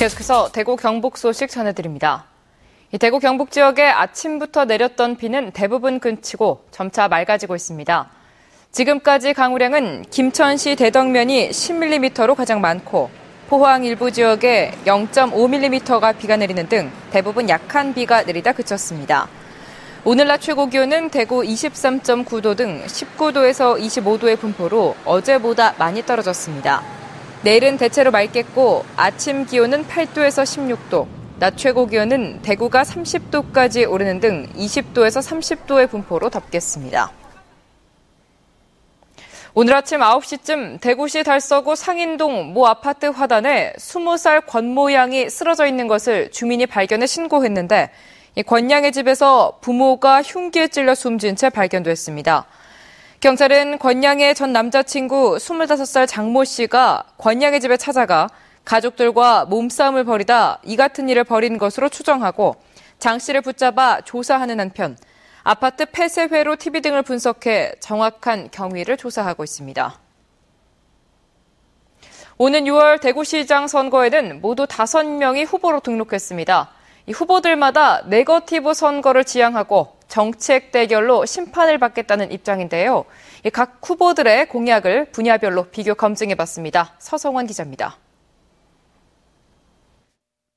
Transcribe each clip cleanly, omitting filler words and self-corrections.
계속해서 대구 경북 소식 전해드립니다. 대구 경북 지역에 아침부터 내렸던 비는 대부분 그치고 점차 맑아지고 있습니다. 지금까지 강우량은 김천시 대덕면이 10mm로 가장 많고 포항 일부 지역에 0.5mm가 비가 내리는 등 대부분 약한 비가 내리다 그쳤습니다. 오늘 낮 최고 기온은 대구 23.9도 등 19도에서 25도의 분포로 어제보다 많이 떨어졌습니다. 내일은 대체로 맑겠고 아침 기온은 8도에서 16도, 낮 최고 기온은 대구가 30도까지 오르는 등 20도에서 30도의 분포로 덥겠습니다. 오늘 아침 9시쯤 대구시 달서구 상인동 모 아파트 화단에 20살 권모양이 쓰러져 있는 것을 주민이 발견해 신고했는데 이 권양의 집에서 부모가 흉기에 찔려 숨진 채 발견됐습니다. 경찰은 권양의 전 남자친구 25살 장모 씨가 권양의 집에 찾아가 가족들과 몸싸움을 벌이다 이 같은 일을 벌인 것으로 추정하고 장 씨를 붙잡아 조사하는 한편 아파트 폐쇄회로 TV 등을 분석해 정확한 경위를 조사하고 있습니다. 오는 6월 대구시장 선거에는 모두 5명이 후보로 등록했습니다. 이 후보들마다 네거티브 선거를 지향하고 정책 대결로 심판을 받겠다는 입장인데요. 각 후보들의 공약을 분야별로 비교 검증해봤습니다. 서성원 기자입니다.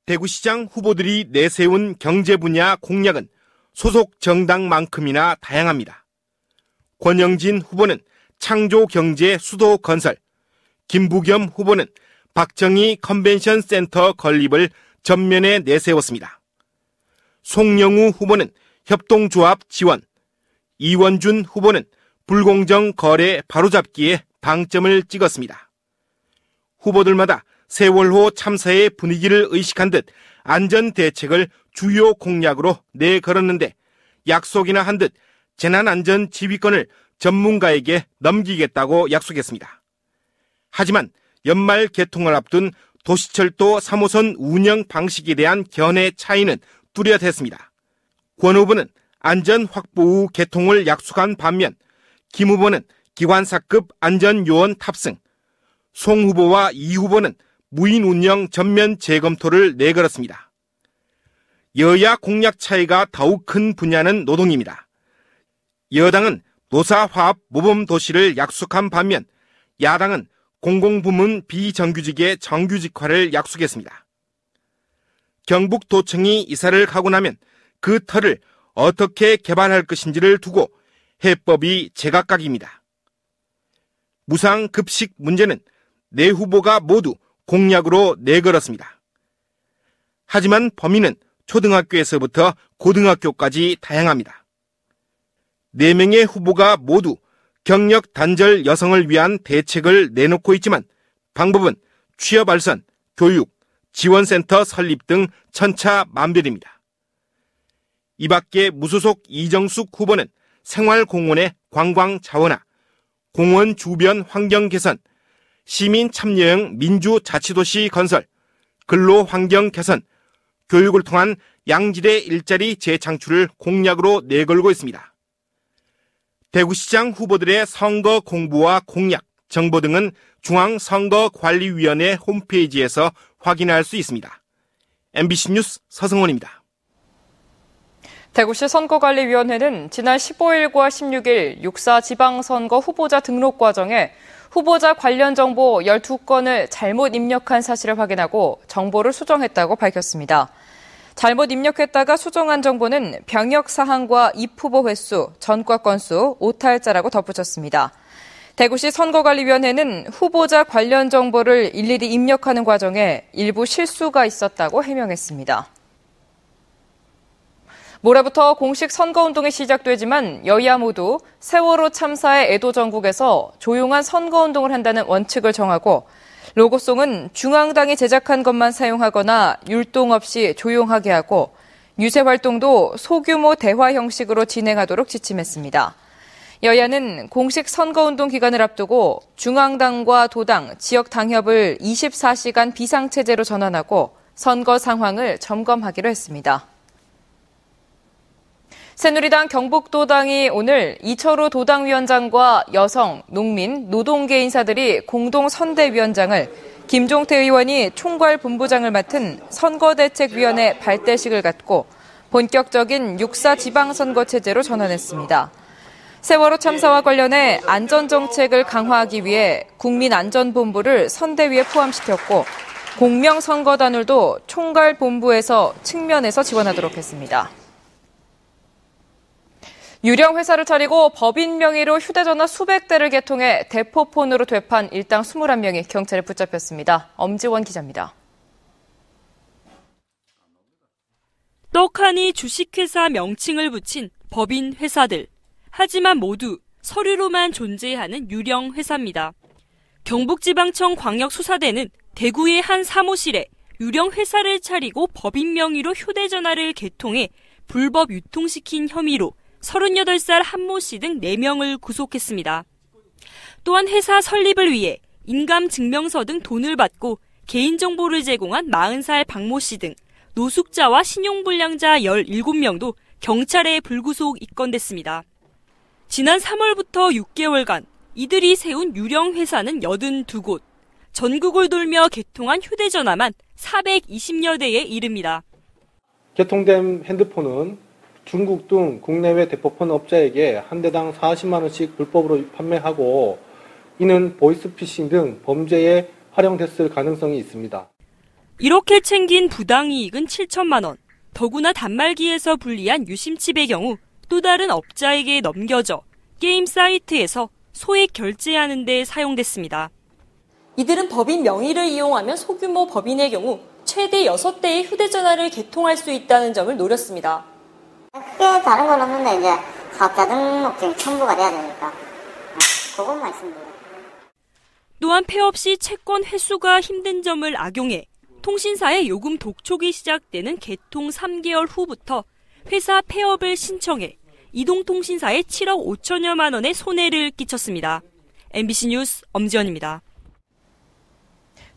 대구시장 후보들이 내세운 경제 분야 공약은 소속 정당만큼이나 다양합니다. 권영진 후보는 창조경제 수도 건설, 김부겸 후보는 박정희 컨벤션 센터 건립을 전면에 내세웠습니다. 송영우 후보는 협동조합 지원, 이원준 후보는 불공정 거래 바로잡기에 방점을 찍었습니다. 후보들마다 세월호 참사의 분위기를 의식한 듯 안전대책을 주요 공약으로 내걸었는데 약속이나 한 듯 재난안전지휘권을 전문가에게 넘기겠다고 약속했습니다. 하지만 연말 개통을 앞둔 도시철도 3호선 운영 방식에 대한 견해 차이는 뚜렷했습니다. 권 후보는 안전 확보 후 개통을 약속한 반면 김 후보는 기관사급 안전요원 탑승, 송 후보와 이 후보는 무인 운영 전면 재검토를 내걸었습니다. 여야 공약 차이가 더욱 큰 분야는 노동입니다. 여당은 노사화합 모범도시를 약속한 반면 야당은 공공부문 비정규직의 정규직화를 약속했습니다. 경북도청이 이사를 가고 나면 그 터를 어떻게 개발할 것인지를 두고 해법이 제각각입니다. 무상급식 문제는 네 후보가 모두 공약으로 내걸었습니다. 하지만 범위는 초등학교에서부터 고등학교까지 다양합니다. 4명의 후보가 모두 경력 단절 여성을 위한 대책을 내놓고 있지만 방법은 취업 알선, 교육, 지원센터 설립 등 천차만별입니다. 이 밖에 무소속 이정숙 후보는 생활공원의 관광 자원화, 공원 주변 환경 개선, 시민 참여형 민주자치도시 건설, 근로환경 개선, 교육을 통한 양질의 일자리 재창출을 공약으로 내걸고 있습니다. 대구시장 후보들의 선거 공부와 공약, 정보 등은 중앙선거관리위원회 홈페이지에서 확인할 수 있습니다. MBC 뉴스 서성원입니다. 대구시 선거관리위원회는 지난 15일과 16일 6.4 지방선거 후보자 등록 과정에 후보자 관련 정보 12건을 잘못 입력한 사실을 확인하고 정보를 수정했다고 밝혔습니다. 잘못 입력했다가 수정한 정보는 병역 사항과 입후보 횟수, 전과 건수, 오탈자라고 덧붙였습니다. 대구시 선거관리위원회는 후보자 관련 정보를 일일이 입력하는 과정에 일부 실수가 있었다고 해명했습니다. 모레부터 공식 선거운동이 시작되지만 여야 모두 세월호 참사의 애도 전국에서 조용한 선거운동을 한다는 원칙을 정하고 로고송은 중앙당이 제작한 것만 사용하거나 율동 없이 조용하게 하고 유세 활동도 소규모 대화 형식으로 진행하도록 지침했습니다. 여야는 공식 선거운동 기간을 앞두고 중앙당과 도당, 지역 당협을 24시간 비상체제로 전환하고 선거 상황을 점검하기로 했습니다. 새누리당 경북도당이 오늘 이철우 도당위원장과 여성, 농민, 노동계 인사들이 공동 선대위원장을 김종태 의원이 총괄본부장을 맡은 선거대책위원회 발대식을 갖고 본격적인 6.4 지방선거 체제로 전환했습니다. 세월호 참사와 관련해 안전정책을 강화하기 위해 국민안전본부를 선대위에 포함시켰고 공명선거단을도 총괄본부에서 측면에서 지원하도록 했습니다. 유령 회사를 차리고 법인 명의로 휴대전화 수백 대를 개통해 대포폰으로 되판 일당 21명이 경찰에 붙잡혔습니다. 엄지원 기자입니다. 떡하니 주식회사 명칭을 붙인 법인 회사들. 하지만 모두 서류로만 존재하는 유령 회사입니다. 경북지방청 광역수사대는 대구의 한 사무실에 유령 회사를 차리고 법인 명의로 휴대전화를 개통해 불법 유통시킨 혐의로 38살 한모 씨 등 4명을 구속했습니다. 또한 회사 설립을 위해 인감증명서 등 돈을 받고 개인정보를 제공한 40살 박모 씨 등 노숙자와 신용불량자 17명도 경찰에 불구속 입건됐습니다. 지난 3월부터 6개월간 이들이 세운 유령 회사는 82곳, 전국을 돌며 개통한 휴대전화만 420여 대에 이릅니다. 개통된 핸드폰은 중국 등 국내외 대포폰 업자에게 한 대당 40만 원씩 불법으로 판매하고 이는 보이스피싱 등 범죄에 활용됐을 가능성이 있습니다. 이렇게 챙긴 부당이익은 7천만 원. 더구나 단말기에서 불리한 유심칩의 경우 또 다른 업자에게 넘겨져 게임 사이트에서 소액 결제하는 데 사용됐습니다. 이들은 법인 명의를 이용하면 소규모 법인의 경우 최대 6대의 휴대전화를 개통할 수 있다는 점을 노렸습니다. 크게 다른 건 없는데 이제 사업자 등록증이 첨부가 돼야 되니까 그것만 말씀드려요. 또한 폐업 시 채권 회수가 힘든 점을 악용해 통신사의 요금 독촉이 시작되는 개통 3개월 후부터 회사 폐업을 신청해 이동통신사에 7억 5천여만 원의 손해를 끼쳤습니다. MBC 뉴스 엄지원입니다.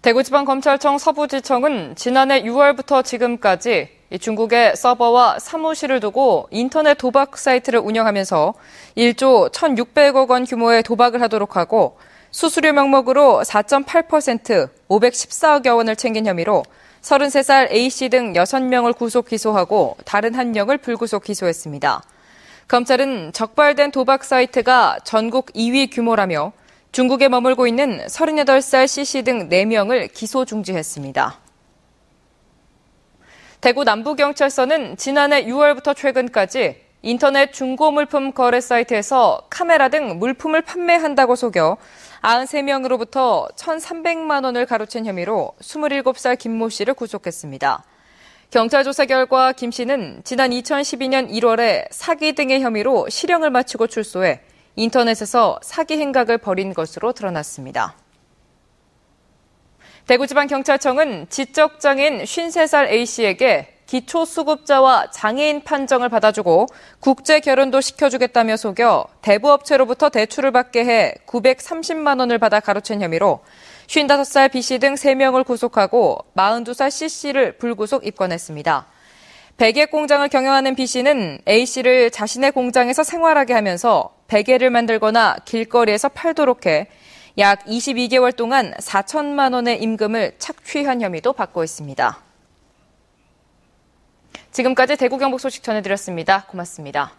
대구지방검찰청 서부지청은 지난해 6월부터 지금까지 중국의 서버와 사무실을 두고 인터넷 도박 사이트를 운영하면서 1조 1,600억 원 규모의 도박을 하도록 하고 수수료 명목으로 4.8% 514억여 원을 챙긴 혐의로 33살 A씨 등 6명을 구속 기소하고 다른 1명을 불구속 기소했습니다. 검찰은 적발된 도박 사이트가 전국 2위 규모라며 중국에 머물고 있는 38살 C씨 등 4명을 기소 중지했습니다. 대구 남부경찰서는 지난해 6월부터 최근까지 인터넷 중고 물품 거래 사이트에서 카메라 등 물품을 판매한다고 속여 93명으로부터 1,300만 원을 가로챈 혐의로 27살 김모 씨를 구속했습니다. 경찰 조사 결과 김 씨는 지난 2012년 1월에 사기 등의 혐의로 실형을 마치고 출소해 인터넷에서 사기 행각을 벌인 것으로 드러났습니다. 대구지방경찰청은 지적장애인 53살 A씨에게 기초수급자와 장애인 판정을 받아주고 국제결혼도 시켜주겠다며 속여 대부업체로부터 대출을 받게 해 930만 원을 받아 가로챈 혐의로 55살 B씨 등 3명을 구속하고 42살 C씨를 불구속 입건했습니다. 베개 공장을 경영하는 B씨는 A씨를 자신의 공장에서 생활하게 하면서 베개를 만들거나 길거리에서 팔도록 해 약 22개월 동안 4천만 원의 임금을 착취한 혐의도 받고 있습니다. 지금까지 대구 경북 소식 전해드렸습니다. 고맙습니다.